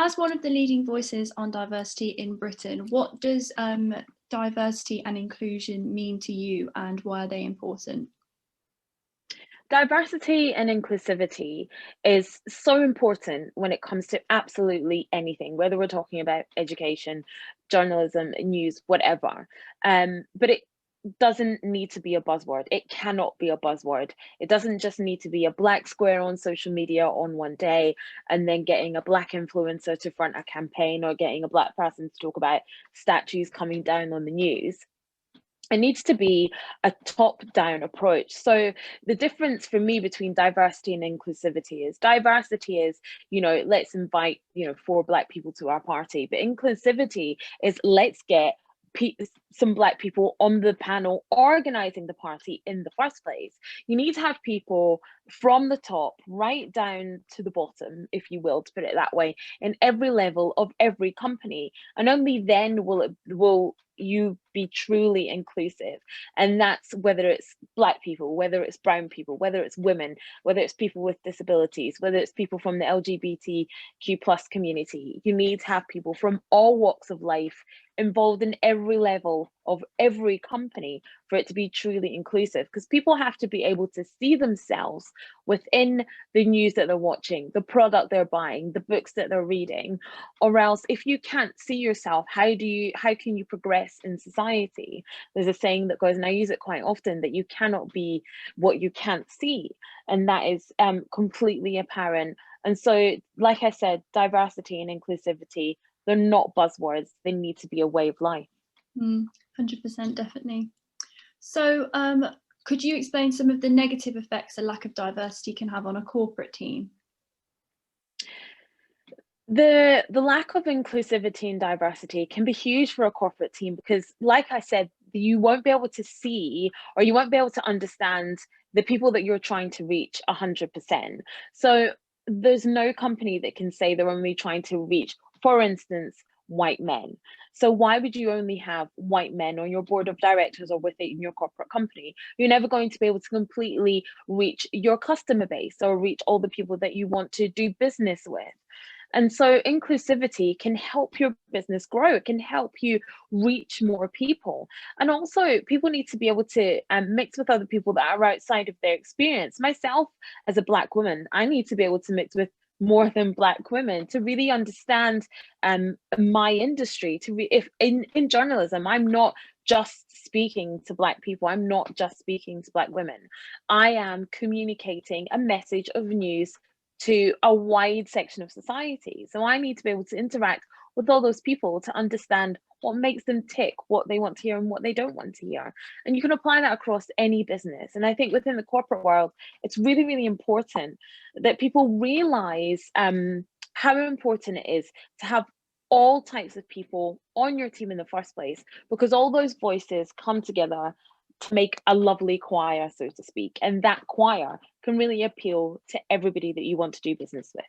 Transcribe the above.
as one of the leading voices on diversity in Britain, what does diversity and inclusion mean to you, and why are they important? Diversity and inclusivity is so important when it comes to absolutely anything, whether we're talking about education, journalism, news, whatever. But it doesn't need to be a buzzword. It cannot be a buzzword. It doesn't just need to be a black square on social media on one day and then getting a black influencer to front a campaign or getting a black person to talk about statues coming down on the news. It needs to be a top-down approach. So the difference for me between diversity and inclusivity is diversity is, let's invite, 4 black people to our party. But inclusivity is let's get some black people on the panel organizing the party in the first place. You need to have people from the top right down to the bottom, if you will, to put it that way, in every level of every company, and only then will you be truly inclusive. And that's whether it's black people, whether it's brown people, whether it's women, whether it's people with disabilities, whether it's people from the LGBTQ plus community. You need to have people from all walks of life involved in every level of every company for it to be truly inclusive, because people have to be able to see themselves within the news that they're watching, the product they're buying, the books that they're reading. Or else, if you can't see yourself, how can you progress in society? There's a saying that goes, and I use it quite often, that you cannot be what you can't see, and that is completely apparent. And so, like I said, diversity and inclusivity, they're not buzzwords. They need to be a way of life. 100%, definitely. So could you explain some of the negative effects a lack of diversity can have on a corporate team? The lack of inclusivity and diversity can be huge for a corporate team because, like I said, you won't be able to see, or you won't be able to understand the people that you're trying to reach 100%. So there's no company that can say they're only trying to reach, for instance, white men. So why would you only have white men on your board of directors or within your corporate company? You're never going to be able to completely reach your customer base or reach all the people that you want to do business with. And so inclusivity can help your business grow. It can help you reach more people. And also, people need to be able to mix with other people that are outside of their experience. Myself, as a Black woman, I need to be able to mix with more than Black women to really understand my industry. If in journalism, I'm not just speaking to Black people, I'm not just speaking to Black women. I am communicating a message of news to a wide section of society. So I need to be able to interact with all those people to understand what makes them tick, what they want to hear and what they don't want to hear. And you can apply that across any business. And I think within the corporate world, it's really, really important that people realize how important it is to have all types of people on your team in the first place, because all those voices come together to make a lovely choir, so to speak. And that choir can really appeal to everybody that you want to do business with.